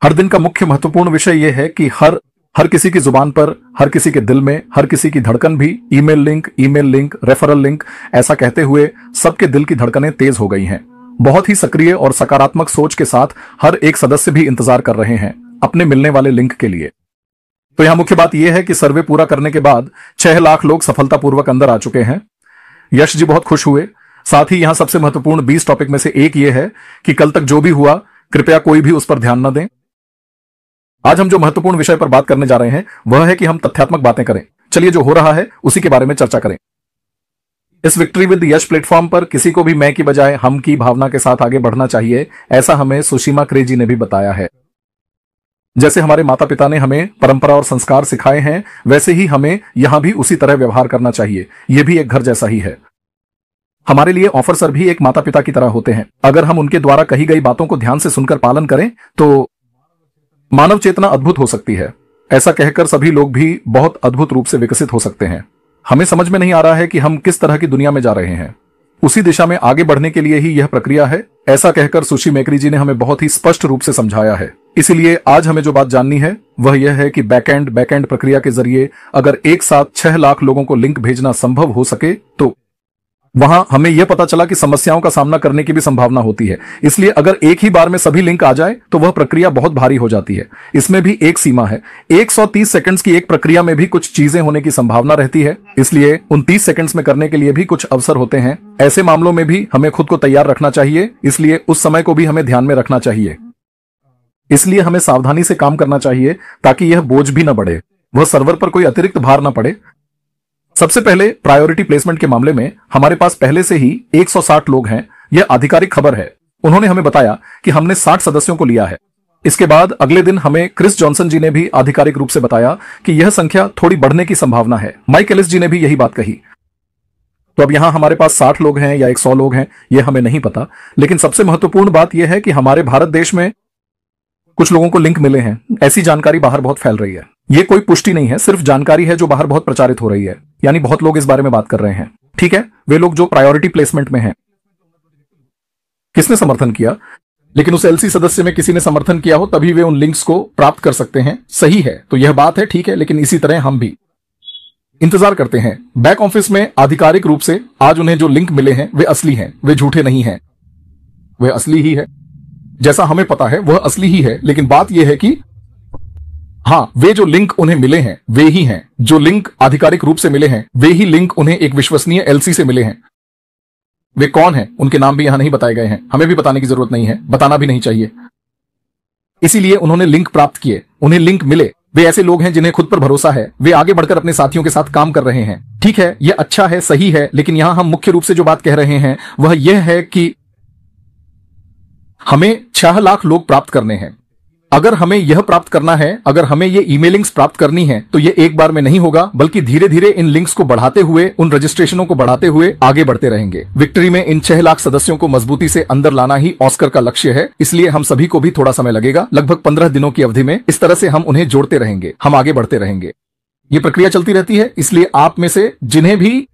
हर दिन का मुख्य महत्वपूर्ण विषय यह है कि हर किसी की जुबान पर, हर किसी के दिल में, हर किसी की धड़कन भी ईमेल लिंक, रेफरल लिंक, ऐसा कहते हुए सबके दिल की धड़कनें तेज हो गई हैं। बहुत ही सक्रिय और सकारात्मक सोच के साथ हर एक सदस्य भी इंतजार कर रहे हैं अपने मिलने वाले लिंक के लिए। तो यहां मुख्य बात यह है कि सर्वे पूरा करने के बाद 6 लाख लोग सफलतापूर्वक अंदर आ चुके हैं। यश जी बहुत खुश हुए। साथ ही यहां सबसे महत्वपूर्ण 20 टॉपिक में से एक यह है कि कल तक जो भी हुआ कृपया कोई भी उस पर ध्यान न दें। आज हम जो महत्वपूर्ण विषय पर बात करने जा रहे हैं वह है कि हम तथ्यात्मक बातें करें। चलिए जो हो रहा है उसी के बारे में चर्चा करें। इस विक्ट्री विद यश प्लेटफॉर्म पर किसी को भी मैं की बजाय हम की भावना के साथ आगे बढ़ना चाहिए, ऐसा हमें सुषमा क्रेजी ने भी बताया है। जैसे हमारे माता पिता ने हमें परंपरा और संस्कार सिखाए हैं, वैसे ही हमें यहां भी उसी तरह व्यवहार करना चाहिए। यह भी एक घर जैसा ही है। हमारे लिए ऑफिसर भी एक माता पिता की तरह होते हैं। अगर हम उनके द्वारा कही गई बातों को ध्यान से सुनकर पालन करें तो मानव चेतना अद्भुत हो सकती है। ऐसा कहकर सभी लोग भी बहुत अद्भुत रूप से विकसित हो सकते हैं। हमें समझ में नहीं आ रहा है कि हम किस तरह की दुनिया में जा रहे हैं। उसी दिशा में आगे बढ़ने के लिए ही यह प्रक्रिया है, ऐसा कहकर सुशी मैक्री जी ने हमें बहुत ही स्पष्ट रूप से समझाया है। इसीलिए आज हमें जो बात जाननी है वह यह है कि बैकएंड प्रक्रिया के जरिए अगर एक साथ 6 लाख लोगों को लिंक भेजना संभव हो सके तो वहां हमें यह पता चला कि समस्याओं का सामना करने की भी संभावना होती है। इसलिए अगर एक ही बार में सभी लिंक आ जाए तो वह प्रक्रिया बहुत भारी हो जाती है। इसमें भी एक सीमा है। 130 सेकंड्स की एक प्रक्रिया में भी कुछ चीजें होने की संभावना रहती है। इसलिए उन 30 सेकंड्स में करने के लिए भी कुछ अवसर होते हैं। ऐसे मामलों में भी हमें खुद को तैयार रखना चाहिए। इसलिए उस समय को भी हमें ध्यान में रखना चाहिए। इसलिए हमें सावधानी से काम करना चाहिए ताकि यह बोझ भी न बढ़े, वह सर्वर पर कोई अतिरिक्त भार न पड़े। सबसे पहले प्रायोरिटी प्लेसमेंट के मामले में हमारे पास पहले से ही 160 लोग हैं। यह आधिकारिक खबर है। उन्होंने हमें बताया कि हमने 60 सदस्यों को लिया है। इसके बाद अगले दिन हमें क्रिस जॉनसन जी ने भी आधिकारिक रूप से बताया कि यह संख्या थोड़ी बढ़ने की संभावना है। माइक एलिस जी ने भी यही बात कही। तो अब यहां हमारे पास 60 लोग हैं या 100 लोग हैं, यह हमें नहीं पता। लेकिन सबसे महत्वपूर्ण बात यह है कि हमारे भारत देश में कुछ लोगों को लिंक मिले हैं। ऐसी जानकारी बाहर बहुत फैल रही है। यह कोई पुष्टि नहीं है, सिर्फ जानकारी है जो बाहर बहुत प्रचारित हो रही है। यानी बहुत लोग इस बारे में बात कर रहे हैं। ठीक है, वे लोग जो प्रायोरिटी प्लेसमेंट में हैं। किसने समर्थन किया? लेकिन उस एलसी सदस्य में किसी ने समर्थन किया हो तभी वे उन लिंक्स को प्राप्त कर सकते हैं। सही है, तो यह बात है, ठीक है। लेकिन इसी तरह हम भी इंतजार करते हैं। बैक ऑफिस में आधिकारिक रूप से आज उन्हें जो लिंक मिले हैं वे असली हैं, वे झूठे नहीं हैं, वे असली ही है। जैसा हमें पता है वह असली ही है। लेकिन बात यह है कि हाँ, वे जो लिंक उन्हें मिले हैं वे ही हैं। जो लिंक आधिकारिक रूप से मिले हैं वे ही लिंक उन्हें एक विश्वसनीय एलसी से मिले हैं। वे कौन हैं उनके नाम भी यहां नहीं बताए गए हैं। हमें भी बताने की जरूरत नहीं है, बताना भी नहीं चाहिए। इसीलिए उन्होंने लिंक प्राप्त किए, उन्हें लिंक मिले। वे ऐसे लोग हैं जिन्हें खुद पर भरोसा है। वे आगे बढ़कर अपने साथियों के साथ काम कर रहे हैं। ठीक है, यह अच्छा है, सही है। लेकिन यहां हम मुख्य रूप से जो बात कह रहे हैं वह यह है कि हमें 6 लाख लोग प्राप्त करने हैं। अगर हमें यह प्राप्त करना है, अगर हमें ये ईमेलिंग्स प्राप्त करनी है तो यह एक बार में नहीं होगा, बल्कि धीरे धीरे इन लिंक्स को बढ़ाते हुए, उन रजिस्ट्रेशनों को बढ़ाते हुए आगे बढ़ते रहेंगे। विक्ट्री में इन 6 लाख सदस्यों को मजबूती से अंदर लाना ही ऑस्कर का लक्ष्य है। इसलिए हम सभी को भी थोड़ा समय लगेगा। लगभग 15 दिनों की अवधि में इस तरह से हम उन्हें जोड़ते रहेंगे, हम आगे बढ़ते रहेंगे। ये प्रक्रिया चलती रहती है। इसलिए आप में से जिन्हें भी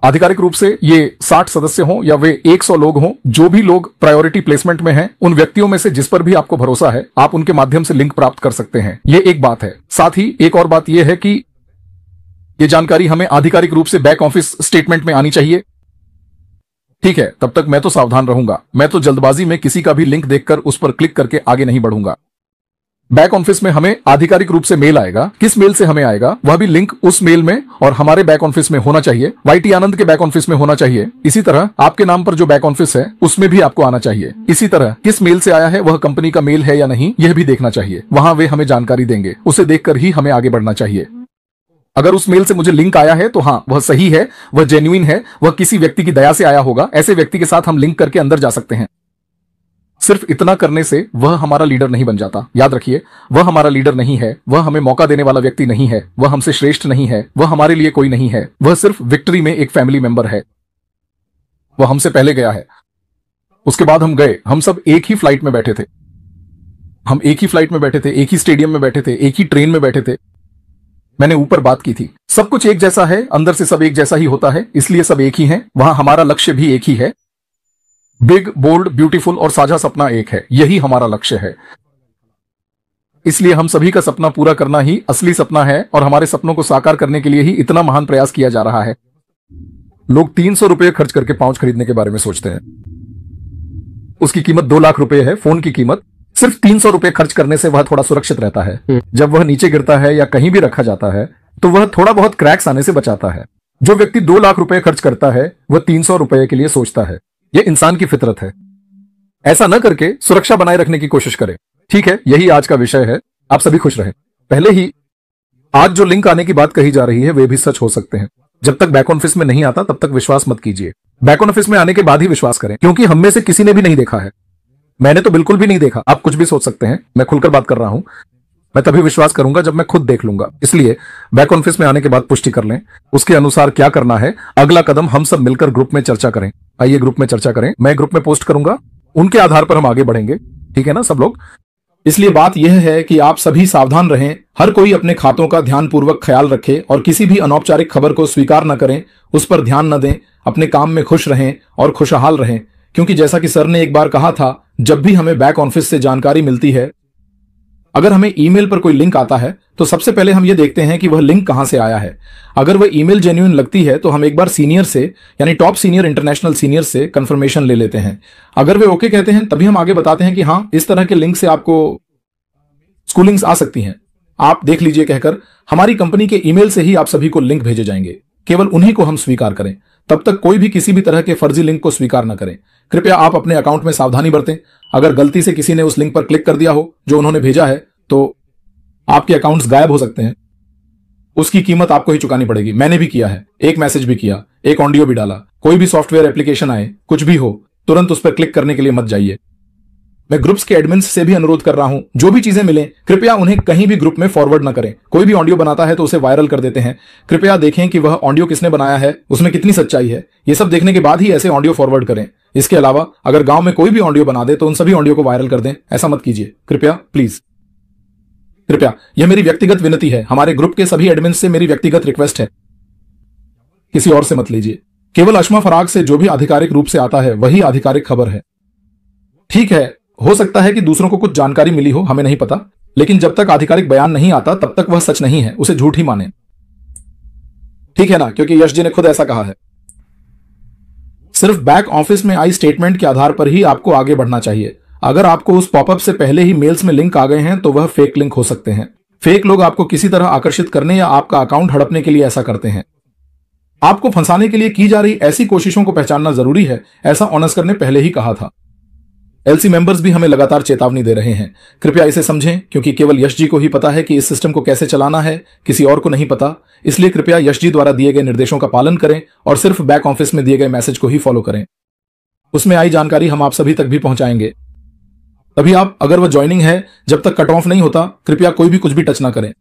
आधिकारिक रूप से ये 60 सदस्य हों या वे 100 लोग हों, जो भी लोग प्रायोरिटी प्लेसमेंट में हैं, उन व्यक्तियों में से जिस पर भी आपको भरोसा है, आप उनके माध्यम से लिंक प्राप्त कर सकते हैं। ये एक बात है। साथ ही एक और बात यह है कि ये जानकारी हमें आधिकारिक रूप से बैक ऑफिस स्टेटमेंट में आनी चाहिए। ठीक है, तब तक मैं तो सावधान रहूंगा। मैं तो जल्दबाजी में किसी का भी लिंक देखकर उस पर क्लिक करके आगे नहीं बढ़ूंगा। बैक ऑफिस में हमें आधिकारिक रूप से मेल आएगा। किस मेल से हमें आएगा वह भी लिंक उस मेल में और हमारे बैक ऑफिस में होना चाहिए। वाईटी आनंद के बैक ऑफिस में होना चाहिए। इसी तरह आपके नाम पर जो बैक ऑफिस है उसमें भी आपको आना चाहिए। इसी तरह किस मेल से आया है, वह कंपनी का मेल है या नहीं, यह भी देखना चाहिए। वहां वे हमें जानकारी देंगे, उसे देखकर ही हमें आगे बढ़ना चाहिए। अगर उस मेल से मुझे लिंक आया है तो हाँ, वह सही है, वह जेन्युइन है, वह किसी व्यक्ति की दया से आया होगा। ऐसे व्यक्ति के साथ हम लिंक करके अंदर जा सकते हैं। सिर्फ इतना करने से वह हमारा लीडर नहीं बन जाता। याद रखिए, वह हमारा लीडर नहीं है, वह हमें मौका देने वाला व्यक्ति नहीं है, वह हमसे श्रेष्ठ नहीं है, वह हमारे लिए कोई नहीं है। वह सिर्फ विक्ट्री में एक फैमिली मेंबर है। वह हमसे पहले गया है, उसके बाद हम गए। हम सब एक ही फ्लाइट में बैठे थे, हम एक ही फ्लाइट में बैठे थे, एक ही स्टेडियम में बैठे थे, एक ही ट्रेन में बैठे थे। मैंने ऊपर बात की थी, सब कुछ एक जैसा है, अंदर से सब एक जैसा ही होता है, इसलिए सब एक ही हैं। वहां हमारा लक्ष्य भी एक ही है। बिग, बोल्ड, ब्यूटीफुल और साझा सपना एक है। यही हमारा लक्ष्य है। इसलिए हम सभी का सपना पूरा करना ही असली सपना है और हमारे सपनों को साकार करने के लिए ही इतना महान प्रयास किया जा रहा है। लोग 300 रुपए खर्च करके पाउच खरीदने के बारे में सोचते हैं। उसकी कीमत 2 लाख रुपए है। फोन की कीमत सिर्फ 300 रुपए खर्च करने से वह थोड़ा सुरक्षित रहता है। जब वह नीचे गिरता है या कहीं भी रखा जाता है तो वह थोड़ा बहुत क्रैक्स आने से बचाता है। जो व्यक्ति 2 लाख रुपए खर्च करता है वह 300 रुपए के लिए सोचता है। यह इंसान की फितरत है। ऐसा न करके सुरक्षा बनाए रखने की कोशिश करें। ठीक है, यही आज का विषय है। आप सभी खुश रहें। पहले ही आज जो लिंक आने की बात कही जा रही है वे भी सच हो सकते हैं। जब तक बैक ऑफिस में नहीं आता तब तक विश्वास मत कीजिए। बैक ऑफिस में आने के बाद ही विश्वास करें, क्योंकि हम में से किसी ने भी नहीं देखा है। मैंने तो बिल्कुल भी नहीं देखा। आप कुछ भी सोच सकते हैं, मैं खुलकर बात कर रहा हूं। मैं तभी विश्वास करूंगा जब मैं खुद देख लूंगा। इसलिए बैक ऑफिस में आने के बाद पुष्टि कर लें। उसके अनुसार क्या करना है, अगला कदम हम सब मिलकर ग्रुप में चर्चा करें। आइए ग्रुप में चर्चा करें। मैं ग्रुप में पोस्ट करूंगा, उनके आधार पर हम आगे बढ़ेंगे। ठीक है ना सब लोग? इसलिए बात यह है कि आप सभी सावधान रहें। हर कोई अपने खातों का ध्यानपूर्वक ख्याल रखे और किसी भी अनौपचारिक खबर को स्वीकार न करें, उस पर ध्यान न दें। अपने काम में खुश रहें और खुशहाल रहें, क्योंकि जैसा कि सर ने एक बार कहा था, जब भी हमें बैक ऑफिस से जानकारी मिलती है, अगर हमें ईमेल पर कोई लिंक आता है तो सबसे पहले हम यह देखते हैं कि वह लिंक कहां से आया है। अगर वह ईमेल जेन्युइन लगती है तो हम एक बार सीनियर से, यानी टॉप सीनियर इंटरनेशनल सीनियर से कंफर्मेशन ले लेते हैं। अगर वे ओके कहते हैं तभी हम आगे बताते हैं कि हाँ, इस तरह के लिंक से आपको स्कूलिंग्स आ सकती हैं, आप देख लीजिए कहकर हमारी कंपनी के ईमेल से ही आप सभी को लिंक भेजे जाएंगे। केवल उन्हीं को हम स्वीकार करें। तब तक कोई भी किसी भी तरह के फर्जी लिंक को स्वीकार न करें। कृपया आप अपने अकाउंट में सावधानी बरतें। अगर गलती से किसी ने उस लिंक पर क्लिक कर दिया हो जो उन्होंने भेजा है तो आपके अकाउंट्स गायब हो सकते हैं। उसकी कीमत आपको ही चुकानी पड़ेगी। मैंने भी किया है, एक मैसेज भी किया, एक ऑडियो भी डाला। कोई भी सॉफ्टवेयर एप्लीकेशन आए, कुछ भी हो, तुरंत उस पर क्लिक करने के लिए मत जाइए। मैं ग्रुप्स के एडमिन्स से भी अनुरोध कर रहा हूं, जो भी चीजें मिलें कृपया उन्हें कहीं भी ग्रुप में फॉरवर्ड न करें। कोई भी ऑडियो बनाता है तो उसे वायरल कर देते हैं। कृपया देखें कि वह ऑडियो किसने बनाया है, उसमें कितनी सच्चाई है। ये सब देखने के बाद ही ऐसे ऑडियो फॉरवर्ड करें। इसके अलावा अगर गांव में कोई भी ऑडियो बना दे तो उन सभी ऑडियो को वायरल कर दें। ऐसा मत कीजिए कृपया, प्लीज। कृपया, यह मेरी व्यक्तिगत विनती है। हमारे ग्रुप के सभी एडमिन से मेरी व्यक्तिगत रिक्वेस्ट है, किसी और से मत लीजिए। केवल अशमा फराग से जो भी आधिकारिक रूप से आता है वही आधिकारिक खबर है। ठीक है, हो सकता है कि दूसरों को कुछ जानकारी मिली हो, हमें नहीं पता, लेकिन जब तक आधिकारिक बयान नहीं आता तब तक वह सच नहीं है। उसे झूठ ही माने। ठीक है ना? क्योंकि यश जी ने खुद ऐसा कहा है। सिर्फ बैक ऑफिस में आई स्टेटमेंट के आधार पर ही आपको आगे बढ़ना चाहिए। अगर आपको उस पॉपअप से पहले ही मेल्स में लिंक आ गए हैं तो वह फेक लिंक हो सकते हैं। फेक लोग आपको किसी तरह आकर्षित करने या आपका अकाउंट हड़पने के लिए ऐसा करते हैं। आपको फंसाने के लिए की जा रही ऐसी कोशिशों को पहचानना जरूरी है। ऐसा ऑनस्कर ने पहले ही कहा था। एलसी मेंबर्स भी हमें लगातार चेतावनी दे रहे हैं। कृपया इसे समझें, क्योंकि केवल यश जी को ही पता है कि इस सिस्टम को कैसे चलाना है, किसी और को नहीं पता। इसलिए कृपया यश जी द्वारा दिए गए निर्देशों का पालन करें और सिर्फ बैक ऑफिस में दिए गए मैसेज को ही फॉलो करें। उसमें आई जानकारी हम आप सभी तक भी पहुंचाएंगे। तभी आप, अगर वह ज्वाइनिंग है, जब तक कट ऑफ नहीं होता कृपया कोई भी कुछ भी टच ना करें।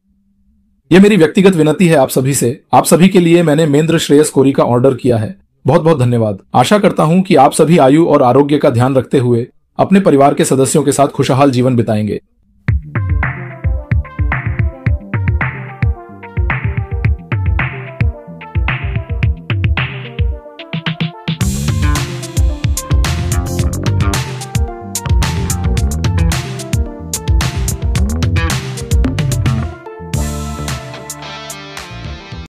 यह मेरी व्यक्तिगत विनती है आप सभी से। आप सभी के लिए मैंने मेंद्र श्रेयस कोरी का ऑर्डर किया है। बहुत बहुत धन्यवाद। आशा करता हूं कि आप सभी आयु और आरोग्य का ध्यान रखते हुए अपने परिवार के सदस्यों के साथ खुशहाल जीवन बिताएंगे।